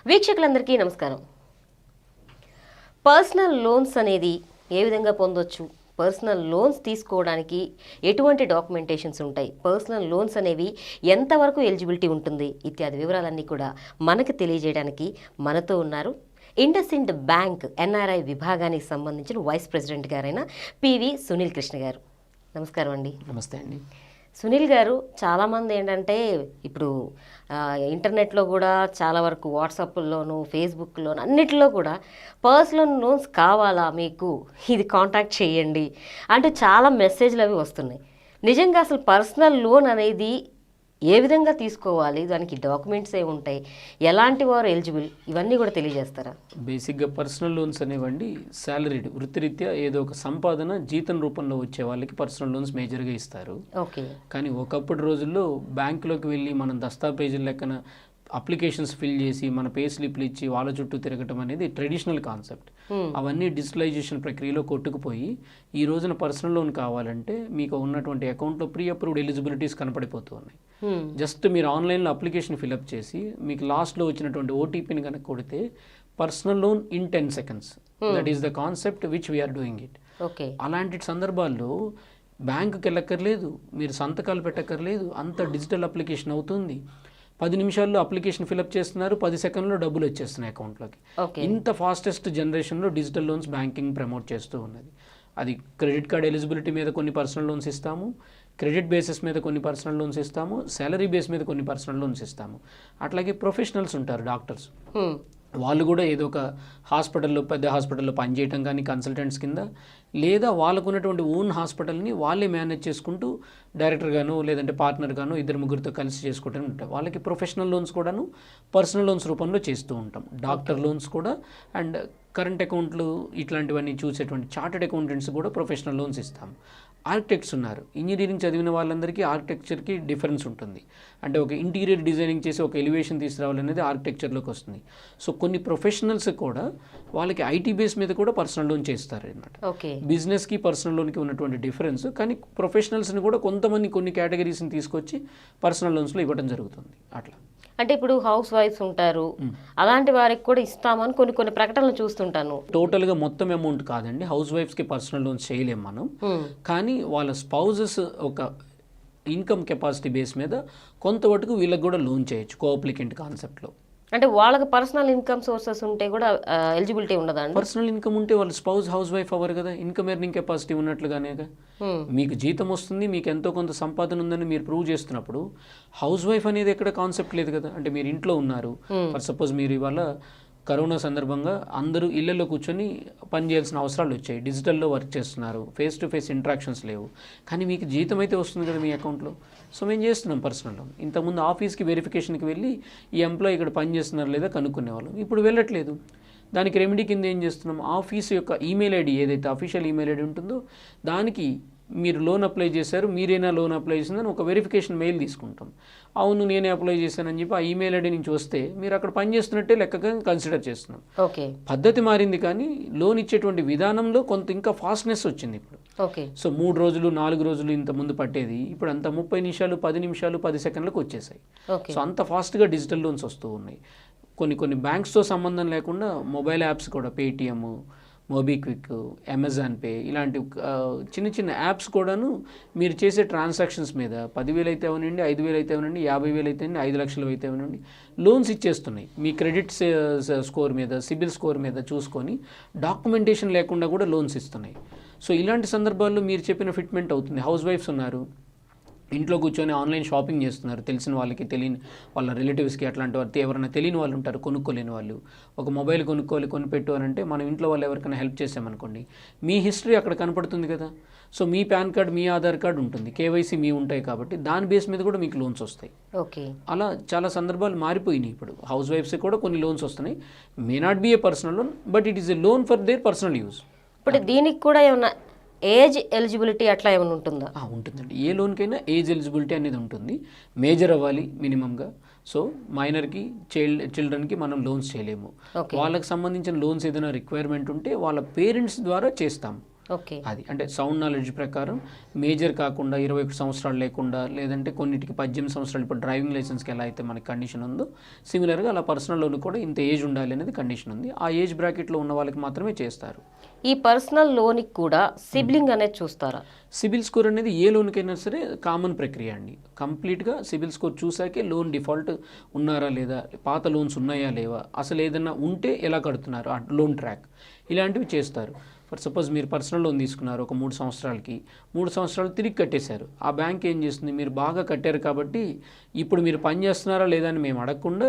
వీక్షకులందరికీ నమస్కారం. Personal loans అనేది ఏ విధంగా పొందొచ్చు, పర్సనల్ లోన్స్ తీసుకోవడానికి ఎటువంటి డాక్యుమెంటేషన్స్ ఉంటాయి, పర్సనల్ లోన్స్ అనేవి ఎంతవరకు ఎలిజిబిలిటీ ఉంటుంది ఇత్యాది వివరాలన్నీ కూడా మనకు తెలియజేయడానికి మనతో ఉన్నారు ఇండస్ఇండ్ బ్యాంక్ ఎన్ఆర్ఐ విభాగానికి సంబంధించిన వైస్ ప్రెసిడెంట్ గారైన పివి సునీల్ కృష్ణ గారు. నమస్కారం అండి. నమస్తే అండి. సునీల్ గారు, చాలామంది ఏంటంటే ఇప్పుడు ఇంటర్నెట్లో కూడా చాలా వరకు వాట్సాప్లోను ఫేస్బుక్లోను అన్నిటిలో కూడా పర్సనల్ లోన్స్ కావాలా మీకు, ఇది కాంటాక్ట్ చేయండి అంటూ చాలా మెసేజ్లు అవి వస్తున్నాయి. నిజంగా అసలు పర్సనల్ లోన్ అనేది ఏ విధంగా తీసుకోవాలి, దానికి డాక్యుమెంట్స్ ఏ ఉంటాయి, ఎలాంటి వారు ఎలిజిబుల్, ఇవన్నీ కూడా తెలియజేస్తారా? బేసిక్గా పర్సనల్ లోన్స్ అనేవండి సాలరీడ్ వృత్తిరీత్యా ఏదో ఒక సంపాదన జీతం రూపంలో వచ్చే వాళ్ళకి పర్సనల్ లోన్స్ మేజర్గా ఇస్తారు. ఓకే. కానీ ఒకప్పటి రోజుల్లో బ్యాంకులోకి వెళ్ళి మనం దస్తావేజుల లెక్కన అప్లికేషన్స్ ఫిల్ చేసి మన పే స్లిప్లు ఇచ్చి వాళ్ళ చుట్టూ తిరగటం అనేది ట్రెడిషనల్ కాన్సెప్ట్. అవన్నీ డిజిటలైజేషన్ ప్రక్రియలో కొట్టుకుపోయి ఈ రోజున పర్సనల్ లోన్ కావాలంటే మీకు ఉన్నటువంటి అకౌంట్లో ప్రీ అప్రూవ్డ్ ఎలిజిబిలిటీస్ కనపడిపోతూ ఉన్నాయి. జస్ట్ మీరు ఆన్లైన్లో అప్లికేషన్ ఫిల్అప్ చేసి మీకు లాస్ట్లో వచ్చినటువంటి ఓటీపీని కనుక కొడితే personal loan in 10 seconds. That is the concept which we are doing it. Okay. అలాంటి సందర్భాల్లో బ్యాంకుకి వెళ్ళక్కర్లేదు, మీరు సంతకాలు పెట్టక్కర్లేదు, అంత డిజిటల్ అప్లికేషన్ అవుతుంది. 10 నిమిషాల్లో అప్లికేషన్ ఫిల్అప్ చేస్తున్నారు, 10 సెకండ్లో డబ్బులు వచ్చేస్తున్నాయి అకౌంట్లోకి. ఇంత ఫాస్టెస్ట్ జనరేషన్లో డిజిటల్ లోన్స్ బ్యాంకింగ్ ప్రమోట్ చేస్తూ ఉన్నది. అది క్రెడిట్ కార్డ్ ఎలిజిబిలిటీ మీద కొన్ని పర్సనల్ లోన్స్ ఇస్తాము, క్రెడిట్ బేసిస్ మీద కొన్ని పర్సనల్ లోన్స్ ఇస్తాము, సాలరీ బేస్ మీద కొన్ని పర్సనల్ లోన్స్ ఇస్తాము. అట్లాగే ప్రొఫెషనల్స్ ఉంటారు, డాక్టర్స్, వాళ్ళు కూడా ఏదో ఒక హాస్పిటల్లో పెద్ద హాస్పిటల్లో పనిచేయటం కానీ కన్సల్టెంట్స్ కింద, లేదా వాళ్ళకు ఉన్నటువంటి ఓన్ హాస్పిటల్ని వాళ్ళే మేనేజ్ చేసుకుంటూ డైరెక్టర్ గాను లేదంటే పార్ట్నర్ గాను ఇద్దరు ముగ్గురితో కలిసి చేసుకోవటం ఉంటాయి. వాళ్ళకి ప్రొఫెషనల్ లోన్స్ కూడాను పర్సనల్ లోన్స్ రూపంలో చేస్తూ ఉంటాం. డాక్టర్ లోన్స్ కూడా అండ్ కరెంట్ అకౌంట్లు ఇట్లాంటివన్నీ చూసేటువంటి చార్టెడ్ అకౌంటెంట్స్ కూడా ప్రొఫెషనల్ లోన్స్ ఇస్తాం. ఆర్కిటెక్ట్స్ ఉన్నారు, ఇంజనీరింగ్ చదివిన వాళ్ళందరికీ ఆర్కిటెక్చర్కి డిఫరెన్స్ ఉంటుంది. అంటే ఒక ఇంటీరియర్ డిజైనింగ్ చేసి ఒక ఎలివేషన్ తీసుకురావాలనేది ఆర్కిటెక్చర్లోకి వస్తుంది. సో కొన్ని ప్రొఫెషనల్స్ కూడా వాళ్ళకి ఐటీ బేస్ మీద కూడా పర్సనల్ లోన్ చేస్తారు అన్నమాట. బిజినెస్కి పర్సనల్ లోన్కి ఉన్నటువంటి డిఫరెన్స్. కానీ ప్రొఫెషనల్స్ని కూడా కొంతమంది కొన్ని కేటగిరీస్ని తీసుకొచ్చి పర్సనల్ లోన్స్లో ఇవ్వడం జరుగుతుంది. అట్లా అంటే ఇప్పుడు హౌస్ వైఫ్స్ ఉంటారు, అలాంటి వారికి కూడా ఇస్తామని కొన్ని ప్రకటనలు చూస్తుంటాను. టోటల్గా మొత్తం అమౌంట్ కాదండి, హౌస్ వైఫ్స్కి పర్సనల్ లోన్స్ చేయలేం మనం. కానీ వాళ్ళ స్పౌజెస్ ఒక ఇన్కమ్ కెపాసిటీ బేస్ మీద కొంతవరకు వీళ్ళకి కూడా లోన్ చేయొచ్చు కోఅప్లికెంట్ కాన్సెప్ట్లో. అంటే వాళ్ళకి పర్సనల్ ఇన్కమ్ సోర్సెస్ ఉంటే కూడా ఎలిజిబిలిటీ ఉండదా? పర్సనల్ ఇన్కమ్ ఉంటే వాళ్ళు స్పౌజ్ హౌస్ వైఫ్ అవ్వరు కదా, ఇన్కమ్ ఎర్నింగ్ కెపాసిటీ ఉన్నట్లుగానే. మీకు జీతం వస్తుంది, మీకు ఎంతో కొంత సంపాదన ఉందని మీరు ప్రూవ్ చేస్తున్నప్పుడు హౌస్ వైఫ్ అనేది ఎక్కడ కాన్సెప్ట్ లేదు కదా. అంటే మీరు ఇంట్లో ఉన్నారు, ఫర్ సపోజ్ మీరు ఇవాళ కరోనా సందర్భంగా అందరూ ఇళ్లలో కూర్చొని పని చేయాల్సిన అవసరాలు వచ్చాయి, డిజిటల్లో వర్క్ చేస్తున్నారు, ఫేస్ టు ఫేస్ ఇంట్రాక్షన్స్ లేవు, కానీ మీకు జీతం అయితే వస్తుంది కదా మీ అకౌంట్లో. సో మేము చేస్తున్నాం పర్సనల్ లోన్. ఇంతకుముందు ఆఫీస్కి వెరిఫికేషన్కి వెళ్ళి ఈ ఎంప్లాయీ ఇక్కడ పని చేస్తున్నారు లేదా కనుక్కునేవాళ్ళం, ఇప్పుడు వెళ్ళట్లేదు. దానికి రెమెడీ కింద ఏం చేస్తున్నాం, ఆఫీస్ యొక్క ఈమెయిల్ ఐడి ఏదైతే అఫీషియల్ ఈమెయిల్ ఐడి ఉంటుందో దానికి మీరు లోన్ అప్లై చేశారు, మీరేనా లోన్ అప్లై చేసిందని ఒక వెరిఫికేషన్ మెయిల్ తీసుకుంటాం. అవును నేనే అప్లై చేశానని చెప్పి ఆ ఈమెయిల్ ఐడి నుంచి వస్తే మీరు అక్కడ పని చేస్తున్నట్టే లెక్కగా కన్సిడర్ చేస్తున్నాం. ఓకే. పద్ధతి మారింది కానీ లోన్ ఇచ్చేటువంటి విధానంలో కొంత ఇంకా ఫాస్ట్నెస్ వచ్చింది ఇప్పుడు. ఓకే. సో 3 రోజులు 4 రోజులు ఇంత ముందు పట్టేది ఇప్పుడు అంత 30 నిమిషాలు 10 నిమిషాలు 10 సెకండ్లకు వచ్చేసాయి. సో అంత ఫాస్ట్గా డిజిటల్ లోన్స్ వస్తూ ఉన్నాయి. కొన్ని బ్యాంక్స్తో సంబంధం లేకుండా మొబైల్ యాప్స్ కూడా పేటిఎం, మోబిక్విక్, అమెజాన్ పే ఇలాంటి చిన్న చిన్న యాప్స్ కూడాను మీరు చేసే ట్రాన్సాక్షన్స్ మీద 10,000 అయితే అవనండి, 5,000 అయితే అవనండి, 50,000 అయితే 5 లక్షలు అయితే అవనండి లోన్స్ ఇచ్చేస్తున్నాయి. మీ క్రెడిట్ స్కోర్ మీద సిబిల్ స్కోర్ మీద చూసుకొని డాక్యుమెంటేషన్ లేకుండా కూడా లోన్స్ ఇస్తున్నాయి. సో ఇలాంటి సందర్భాల్లో మీరు చెప్పిన ఫిట్మెంట్ అవుతుంది. హౌస్ వైఫ్స్ ఉన్నారు, ఇంట్లో కూర్చొని ఆన్లైన్ షాపింగ్ చేస్తున్నారు, తెలిసిన వాళ్ళకి తెలియని వాళ్ళ రిలేటివ్స్కి అట్లాంటి వారు ఎవరైనా తెలియని వాళ్ళు ఉంటారు, కొనుక్కోలేని వాళ్ళు. ఒక మొబైల్ కొనిపెట్టు అని అంటే మనం ఇంట్లో వాళ్ళు ఎవరికైనా హెల్ప్ చేసామనుకోండి, మీ హిస్టరీ అక్కడ కనపడుతుంది కదా. సో మీ పాన్ కార్డ్, మీ ఆధార్ కార్డు ఉంటుంది, కేవైసీ మీ ఉంటాయి కాబట్టి దాని బేస్ మీద కూడా మీకు లోన్స్ వస్తాయి. ఓకే. అలా చాలా సందర్భాలు మారిపోయినాయి. ఇప్పుడు హౌస్ వైఫ్స్ కూడా కొన్ని లోన్స్ వస్తున్నాయి. May not be A personal loan but it is a loan for their personal use. ఇప్పుడు దీనికి కూడా ఏమన్నా ఏజ్ ఎలిజిబిలిటీ అట్లా ఏమైనా ఉంటుందా? ఉంటుందండి, ఏ లోన్కైనా ఏజ్ ఎలిజిబిలిటీ అనేది ఉంటుంది. మేజర్ అవ్వాలి మినిమంగా. సో మైనర్కి చిల్డ్రన్కి మనం లోన్స్ చేయలేము. వాళ్ళకి సంబంధించిన లోన్స్ ఏదైనా రిక్వైర్మెంట్ ఉంటే వాళ్ళ పేరెంట్స్ ద్వారా చేస్తాం. ఓకే. అది అంటే సౌండ్ నాలెడ్జ్ ప్రకారం మేజర్ కాకుండా 21 సంవత్సరాలు లేకుండా, లేదంటే కొన్నిటికి 18 సంవత్సరాలు, ఇప్పుడు డ్రైవింగ్ లైసెన్స్కి ఎలా అయితే మనకి కండిషన్ ఉందో సిమిలర్గా అలా పర్సనల్ లోన్ కూడా ఇంత ఏజ్ ఉండాలి అనేది కండిషన్ ఉంది. ఆ ఏజ్ బ్రాకెట్లో ఉన్న వాళ్ళకి మాత్రమే చేస్తారు. ఈ పర్సనల్ లోన్కి కూడా సిబ్లింగ్ అనేది చూస్తారా? సిబిల్ స్కోర్ అనేది ఏ లోన్కైనా సరే కామన్ ప్రక్రియ అండి. కంప్లీట్గా సిబిల్ స్కోర్ చూసాకే లోన్ డిఫాల్ట్ ఉన్నారా లేదా, పాత లోన్స్ ఉన్నాయా లేవా, అసలు ఏదైనా ఉంటే ఎలా కడుతున్నారు, ఆ లోన్ ట్రాక్ ఇలాంటివి చేస్తారు. ఫర్ సపోజ్ మీరు పర్సనల్ లోన్ తీసుకున్నారు ఒక 3 సంవత్సరాలకి, 3 సంవత్సరాలు తిరిగి కట్టేశారు. ఆ బ్యాంక్ ఏం చేస్తుంది, మీరు బాగా కట్టారు కాబట్టి ఇప్పుడు మీరు పని చేస్తున్నారా లేదా అని మేము అడగకుండా,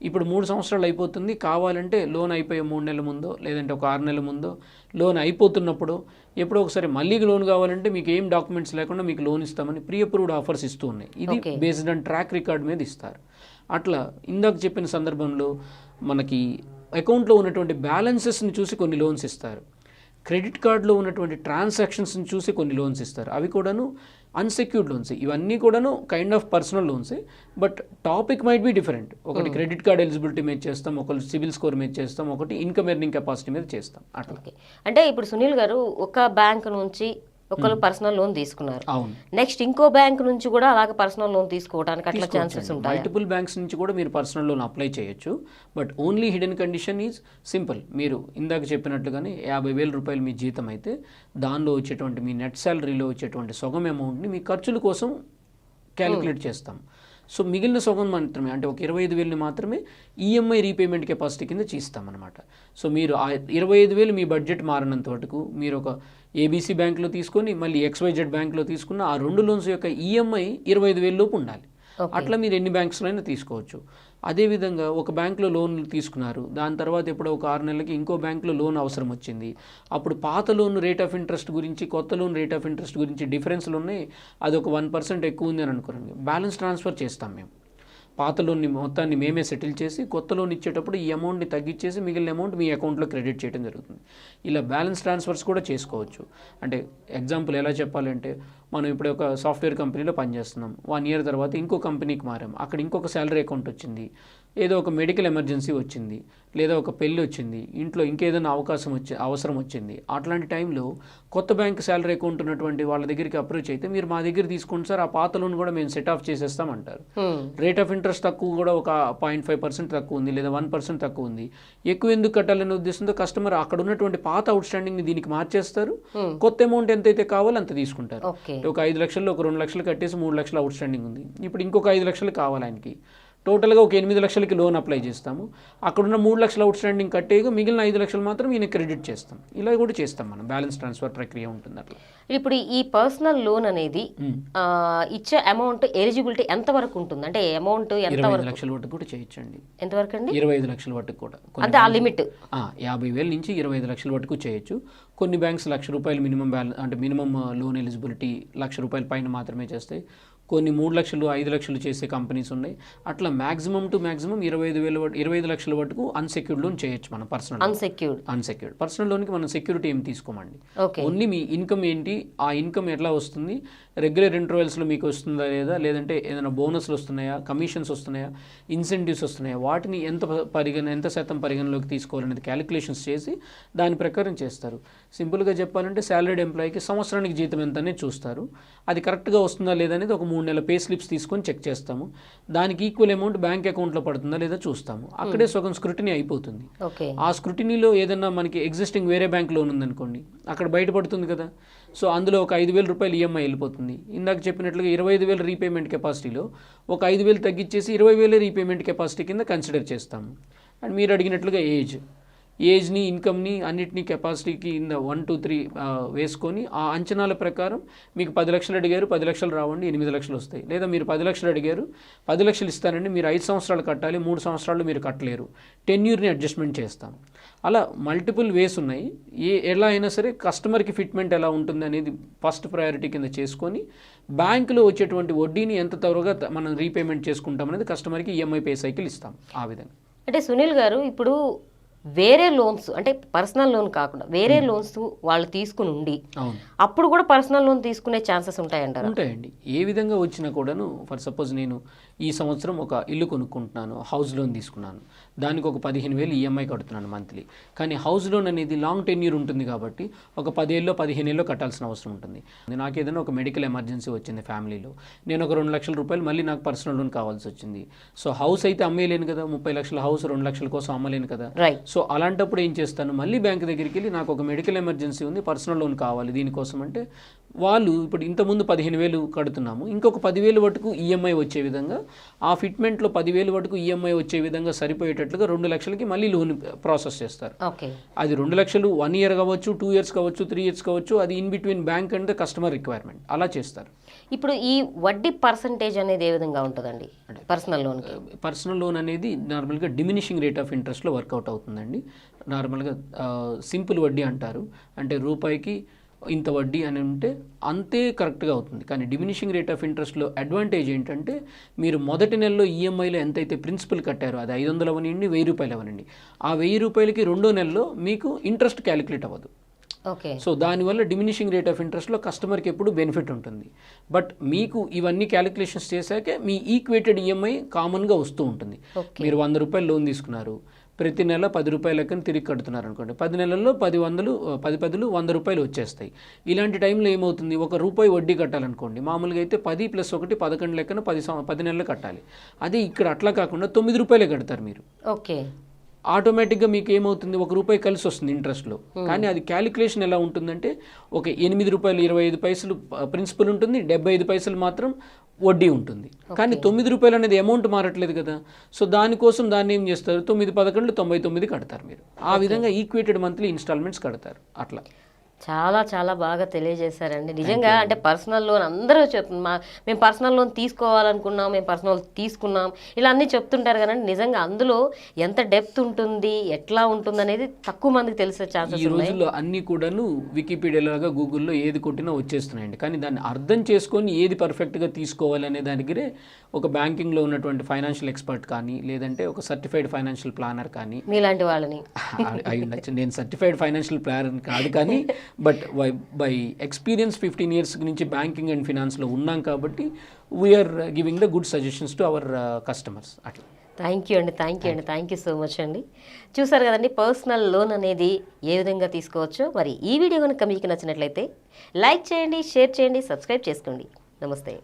ఇప్పుడు 3 సంవత్సరాలు అయిపోతుంది, కావాలంటే లోన్ అయిపోయే 3 నెలల ముందో లేదంటే ఒక 6 నెలల ముందో, లోన్ అయిపోతున్నప్పుడు ఎప్పుడో ఒకసారి మళ్ళీ లోన్ కావాలంటే మీకు ఏం డాక్యుమెంట్స్ లేకుండా మీకు లోన్ ఇస్తామని ప్రీ అప్రూవ్డ్ ఆఫర్స్ ఇస్తూ ఉన్నాయి. ఇది బేస్డ్ ఆన్ ట్రాక్ రికార్డ్ మీద ఇస్తారు. అట్లా ఇందాక చెప్పిన సందర్భంలో మనకి అకౌంట్లో ఉన్నటువంటి బ్యాలెన్సెస్ని చూసి కొన్ని లోన్స్ ఇస్తారు. క్రెడిట్ కార్డులో ఉన్నటువంటి ట్రాన్సాక్షన్స్ని చూసి కొన్ని లోన్స్ ఇస్తారు. అవి కూడాను అన్సెక్యూర్డ్ లోన్స్. ఇవన్నీ కూడాను కైండ్ ఆఫ్ పర్సనల్ లోన్సే, but topic might be different. ఒకటి క్రెడిట్ కార్డ్ ఎలిజిబిలిటీ మీద చేస్తాం, ఒకటి సిబిల్ స్కోర్ మీద చేస్తాం, ఒకటి ఇన్కమ్ ఎర్నింగ్ కెపాసిటీ మీద చేస్తాం. అట్లా. అంటే ఇప్పుడు సునీల్ గారు ఒక బ్యాంక్ నుంచి ఒకరు పర్సనల్ లోన్ తీసుకున్నారు, అవును, నెక్స్ట్ ఇంకో బ్యాంక్ నుంచి కూడా అలాగే పర్సనల్ లోన్ తీసుకోవడానికి అట్లా ఛాన్సెస్ ఉంటాయి. మల్టిపుల్ బ్యాంక్స్ నుంచి కూడా మీరు పర్సనల్ లోన్ అప్లై చేయొచ్చు. But only hidden condition is simple. మీరు ఇందాక చెప్పినట్టుగానే 50,000 రూపాయలు మీ జీతం అయితే దానిలో వచ్చేటువంటి మీ నెట్ శాలరీలో వచ్చేటువంటి సగం అమౌంట్ని మీ ఖర్చుల కోసం క్యాలిక్యులేట్ చేస్తాం. సో మిగిలిన సగం మాత్రమే, అంటే ఒక 25,000ని మాత్రమే ఈఎంఐ రీపేమెంట్ కెపాసిటీ కింద చేస్తామన్నమాట. సో మీరు ఆ 25,000 మీ బడ్జెట్ మారినంత వరకు మీరు ఒక ఏబీసీ బ్యాంక్లో తీసుకొని మళ్ళీ XYZ బ్యాంక్లో తీసుకున్న ఆ 2 లోన్స్ యొక్క ఈఎంఐ 25,000 లోపు ఉండాలి. అట్లా మీరు ఎన్ని బ్యాంక్స్లో అయినా తీసుకోవచ్చు. అదేవిధంగా ఒక బ్యాంక్లో లోన్ తీసుకున్నారు, దాని తర్వాత ఎప్పుడో ఒక 6 నెలలకి ఇంకో బ్యాంక్లో లోన్ అవసరం వచ్చింది. అప్పుడు పాత లోన్ రేట్ ఆఫ్ ఇంట్రెస్ట్ గురించి కొత్త లోన్ రేట్ ఆఫ్ ఇంట్రెస్ట్ గురించి డిఫరెన్స్లు ఉన్నాయి, అది ఒక 1% ఎక్కువ ఉంది అని అనుకోండి, బ్యాలెన్స్ ట్రాన్స్ఫర్ చేస్తాం మేము. పాత లోన్ని మొత్తాన్ని మేమే సెటిల్ చేసి కొత్త లోన్ ఇచ్చేటప్పుడు ఈ అమౌంట్ని తగ్గించేసి మిగిలిన అమౌంట్ మీ అకౌంట్లో క్రెడిట్ చేయడం జరుగుతుంది. ఇలా బ్యాలెన్స్ ట్రాన్స్ఫర్స్ కూడా చేసుకోవచ్చు. అంటే ఎగ్జాంపుల్ ఎలా చెప్పాలంటే, మనం ఇప్పుడు ఒక సాఫ్ట్వేర్ కంపెనీలో పనిచేస్తున్నాం, 1 ఇయర్ తర్వాత ఇంకో కంపెనీకి మారాం, అక్కడ ఇంకొక శాలరీ అకౌంట్ వచ్చింది, ఏదో ఒక మెడికల్ ఎమర్జెన్సీ వచ్చింది, లేదా ఒక పెళ్ళి వచ్చింది, ఇంట్లో ఇంకేదైనా అవసరం వచ్చింది. అట్లాంటి టైంలో కొత్త బ్యాంక్ శాలరీ అకౌంట్ ఉన్నటువంటి వాళ్ళ దగ్గరికి అప్రోచ్ అయితే, మీరు మా దగ్గర తీసుకోండి సార్, ఆ పాత లోన్ కూడా మేము సెట్ ఆఫ్ చేసేస్తామంటారు. రేట్ ఆఫ్ ఇంట్రెస్ట్ తక్కువ కూడా ఒక 0.5% తక్కువ ఉంది, లేదా 1% తక్కువ ఉంది, ఎక్కువ ఎందుకు కట్టాలనే ఉద్దేశంతో కస్టమర్ అక్కడ ఉన్నటువంటి పాత అవుట్ స్టాండింగ్ని దీనికి మార్చేస్తారు, కొత్త అమౌంట్ ఎంతైతే కావాలో అంత తీసుకుంటారు. ఒక 5 లక్షల్లో ఒక 2 లక్షలు కట్టేసి 3 లక్షలు అవుట్ స్టాండింగ్ ఉంది, ఇప్పుడు ఇంకొక 5 లక్షలు కావాలి ఆయనకి, టోటల్గా ఒక 8 లక్షలకి లోన్ అప్లై చేస్తాము. అక్కడున్న 3 లక్షల అవుట్ స్టాండింగ్ కట్టేగా మిగిలిన 5 లక్షలు మాత్రం ఈయన క్రెడిట్ చేస్తాం. ఇలా కూడా చేస్తాం మనం, బ్యాలెన్స్ ట్రాన్స్ఫర్ ప్రక్రియ ఉంటుంది. అట్లా ఇప్పుడు ఈ పర్సనల్ లోన్ అనేది ఇచ్చే అమౌంట్ ఎలిజిబిలిటీ ఎంత వరకు ఉంటుంది, అంటే అమౌంట్ ఎంత 25 లక్షల వరకు కూడా చేయొచ్చండి. ఎంతవరకు అండి? 25 లక్షల వరకు కూడా, అంటే ఆ లిమిట్ 50,000 నుంచి 25 లక్షల వరకు చేయొచ్చు. కొన్ని బ్యాంక్స్ ₹1,00,000 మినిమం బ్యాలెన్స్, అంటే మినిమం లోన్ ఎలిజిబిలిటీ ₹1,00,000 పైన మాత్రమే చేస్తాయి. కొన్ని 3 లక్షలు 5 లక్షలు చేసే కంపెనీస్ ఉన్నాయి. అట్లా మ్యాక్సిమం టు మ్యాక్సిమం 25 లక్షల వరకు అన్సెక్యూర్డ్ లోన్ చేయొచ్చు మనం. పర్సనల్ అన్సెక్యూర్డ్ పర్సనల్ లోన్కి మనం సెక్యూరిటీ ఏం తీసుకోమండి. ఓన్లీ మీ ఇన్కమ్ ఏంటి, ఆ ఇన్కమ్ ఎట్లా వస్తుంది, రెగ్యులర్ ఇంటర్వెల్స్లో మీకు వస్తుందా లేదా, లేదంటే ఏదైనా బోనస్లు వస్తున్నాయా, కమిషన్స్ వస్తున్నాయా, ఇన్సెంటివ్స్ వస్తున్నాయా, వాటిని ఎంత శాతం పరిగణలోకి తీసుకోవాలనేది క్యాలిక్యులేషన్స్ చేసి దాని ప్రకారం చేస్తారు. సింపుల్గా చెప్పాలంటే శాలరీడ్ ఎంప్లాయీకి సంవత్సరానికి జీతం ఎంత అనేది చూస్తారు. అది కరెక్ట్గా వస్తుందా లేదా అనేది ఒక 3 నెలల పే స్లిప్స్ తీసుకొని చెక్ చేస్తాము. దానికి ఈక్వల్ అమౌంట్ బ్యాంక్ అకౌంట్లో పడుతుందా లేదా చూస్తాము. అక్కడే సగం స్క్రూటినీ అయిపోతుంది. ఆ స్క్రూటినీలో ఏదన్నా మనకి ఎగ్జిస్టింగ్ వేరే బ్యాంక్ లోన్ ఉందనుకోండి, అక్కడ బయటపడుతుంది కదా. సో అందులో ఒక 5,000 రూపాయలు ఈఎంఐ వెళ్ళిపోతుంది. ఇందాక చెప్పినట్లుగా 25,000 రీపేమెంట్ కెపాసిటీలో ఒక 5,000 తగ్గించేసి 20,000 రీపేమెంట్ కెపాసిటీ కింద కన్సిడర్ చేస్తాము. అండ్ మీరు అడిగినట్లుగా ఏజ్ని, ఇన్కమ్ని అన్నిటినీ కెపాసిటీకి 1, 2, 3 వేసుకొని ఆ అంచనాల ప్రకారం మీకు 10 లక్షలు అడిగారు, 10 లక్షలు రావండి, 8 లక్షలు వస్తాయి. లేదా మీరు 10 లక్షలు అడిగారు, 10 లక్షలు ఇస్తానండి, మీరు 5 సంవత్సరాలు కట్టాలి, 3 సంవత్సరాలు మీరు కట్టలేరు, టెన్యూర్ని అడ్జస్ట్మెంట్ చేస్తాం. అలా మల్టిపుల్ వేస్ ఉన్నాయి. ఎలా అయినా సరే కస్టమర్కి ఫిట్మెంట్ ఎలా ఉంటుంది అనేది ఫస్ట్ ప్రయారిటీ కింద చేసుకొని బ్యాంకులో వచ్చేటువంటి వడ్డీని ఎంత త్వరగా మనం రీపేమెంట్ చేసుకుంటాం అనేది కస్టమర్కి ఈఎంఐ పే సైకిల్ ఇస్తాం. ఆ విధంగా. అంటే సునీల్ గారు, ఇప్పుడు వేరే లోన్స్ అంటే పర్సనల్ లోన్ కాకుండా వేరే లోన్స్ వాళ్ళు తీసుకుని ఉండి అవును, అప్పుడు కూడా పర్సనల్ లోన్ తీసుకునే ఛాన్సెస్ ఉంటాయంటారా? ఉంటాయండి. ఏ విధంగా వచ్చినా కూడాను, ఫర్ సపోజ్ నేను ఈ సంవత్సరం ఒక ఇల్లు కొనుక్కుంటున్నాను, హౌస్ లోన్ తీసుకున్నాను, దానికి ఒక 15,000 ఈఎంఐ కడుతున్నాను మంత్లీ. కానీ హౌస్ లోన్ అనేది లాంగ్ టెన్యూర్ ఉంటుంది కాబట్టి ఒక 10 ఏళ్ళలో 15 ఏళ్ళలో కట్టాల్సిన అవసరం ఉంటుంది. నాకు ఏదైనా ఒక మెడికల్ ఎమర్జెన్సీ వచ్చింది ఫ్యామిలీలో, నేను ఒక 2 లక్షల రూపాయలు మళ్ళీ నాకు పర్సనల్ లోన్ కావాల్సి వచ్చింది. సో హౌస్ అయితే అమ్మేయలేను కదా, 30 లక్షల హౌస్ 2 లక్షల కోసం అమ్మలేను కదా. రైట్. సో అలాంటప్పుడు ఏం చేస్తాను, మళ్ళీ బ్యాంక్ దగ్గరికి వెళ్ళి నాకు ఒక మెడికల్ ఎమర్జెన్సీ ఉంది, పర్సనల్ లోన్ కావాలి దీనికోసం అంటే, వాళ్ళు ఇప్పుడు ఇంతకుముందు 15,000 కడుతున్నాము, ఇంకొక 10,000 వరకు ఈఎంఐ వచ్చే విధంగా, ఆ ఫిట్మెంట్లో 10,000 వరకు ఈఎంఐ వచ్చే విధంగా సరిపోయేటట్లుగా 2 లక్షలకి మళ్ళీ లోన్ ప్రాసెస్ చేస్తారు. ఓకే. అది 2 లక్షలు 1 ఇయర్ కావచ్చు, 2 ఇయర్స్ కావచ్చు, 3 ఇయర్స్ కావచ్చు, అది in between bank and the customer requirement అలా చేస్తారు. ఇప్పుడు ఈ వడ్డీ పర్సంటేజ్ అనేది ఏ విధంగా ఉంటుందండి పర్సనల్ లోన్కి? పర్సనల్ లోన్ అనేది నార్మల్గా డిమినిషింగ్ రేట్ ఆఫ్ ఇంట్రెస్ట్లో వర్కౌట్ అవుతుందండి. నార్మల్గా సింపుల్ వడ్డీ అంటారు, అంటే రూపాయికి ఇంత వడ్డీ అని ఉంటే అంతే కరెక్ట్గా అవుతుంది. కానీ డిమినిషింగ్ రేట్ ఆఫ్ ఇంట్రెస్ట్లో అడ్వాంటేజ్ ఏంటంటే, మీరు మొదటి నెలలో ఈఎంఐలో ఎంతైతే ప్రిన్సిపల్ కట్టారో అది 500 అవనండి, 1000 రూపాయలు అవనండి, ఆ 1000 రూపాయలకి రెండో నెలలో మీకు ఇంట్రెస్ట్ క్యాలిక్యులేట్ అవ్వదు. ఓకే. సో దానివల్ల డిమినిషింగ్ రేట్ ఆఫ్ ఇంట్రెస్ట్లో కస్టమర్కి ఎప్పుడు బెనిఫిట్ ఉంటుంది. బట్ మీకు ఇవన్నీ క్యాలిక్యులేషన్స్ చేశాకే మీ ఈక్వేటెడ్ ఈఎంఐ కామన్గా వస్తూ ఉంటుంది. మీరు 100 రూపాయలు లోన్ తీసుకున్నారు, ప్రతి నెల 10 రూపాయల లెక్కన తిరిగి కడుతున్నారు అనుకోండి, 10 నెలల్లో 10 10 100 రూపాయలు వచ్చేస్తాయి. ఇలాంటి టైంలో ఏమవుతుంది, ₹1 వడ్డీ కట్టాలనుకోండి, మామూలుగా అయితే 10 + 1 11 లెక్కన 10 నెలలు కట్టాలి. అదే ఇక్కడ అట్లా కాకుండా 9 రూపాయలే కడతారు మీరు. ఓకే. ఆటోమేటిక్గా మీకు ఏమవుతుంది, ₹1 కలిసి వస్తుంది ఇంట్రెస్ట్లో. కానీ అది క్యాలిక్యులేషన్ ఎలా ఉంటుందంటే, ఒక ₹8.25 ప్రిన్సిపల్ ఉంటుంది, 75 పైసలు మాత్రం వడ్డీ ఉంటుంది. కానీ ₹9 అనేది అమౌంట్ మారట్లేదు కదా. సో దానికోసం దాన్ని ఏం చేస్తారు, 9 11 99 కడతారు మీరు. ఆ విధంగా ఈక్వేటెడ్ మంత్లీ ఇన్స్టాల్మెంట్స్ కడతారు అట్లా. చాలా చాలా బాగా తెలియజేశారండి. నిజంగా అంటే పర్సనల్ లోన్ అందరూ మేము పర్సనల్ లోన్ తీసుకోవాలనుకున్నాం, మేము పర్సనల్ లోన్ తీసుకున్నాం, ఇలా అన్నీ చెప్తుంటారు కానీ నిజంగా అందులో ఎంత డెప్త్ ఉంటుంది, ఎట్లా ఉంటుంది అనేది తక్కువ మందికి తెలిసే ఛాన్సెస్ ఈ రోజుల్లో అన్నీ కూడాను వికీపీడియాలాగా గూగుల్లో ఏది కొట్టినా వచ్చేస్తున్నాయండి. కానీ దాన్ని అర్థం చేసుకొని ఏది పర్ఫెక్ట్గా తీసుకోవాలి అనే దానికి ఒక బ్యాంకింగ్లో ఉన్నటువంటి ఫైనాన్షియల్ ఎక్స్పర్ట్ కానీ, లేదంటే ఒక సర్టిఫైడ్ ఫైనాన్షియల్ ప్లానర్ కానీ, మీలాంటి వాళ్ళని అయి ఉండొచ్చు. నేను సర్టిఫైడ్ ఫైనాన్షియల్ ప్లానర్ కాదు, కానీ బట్ బై ఎక్స్పీరియన్స్ 15 ఇయర్స్ నుంచి బ్యాంకింగ్ అండ్ ఫినాన్స్లో ఉన్నాం కాబట్టి we are giving the good suggestions to our customers అట్లా. థ్యాంక్ యూ అండి, సో మచ్ అండి. చూసారు కదండి పర్సనల్ లోన్ అనేది ఏ విధంగా తీసుకోవచ్చో. మరి ఈ వీడియో కనుక మీకు నచ్చినట్లయితే లైక్ చేయండి, షేర్ చేయండి, సబ్స్క్రైబ్ చేసుకోండి. నమస్తే.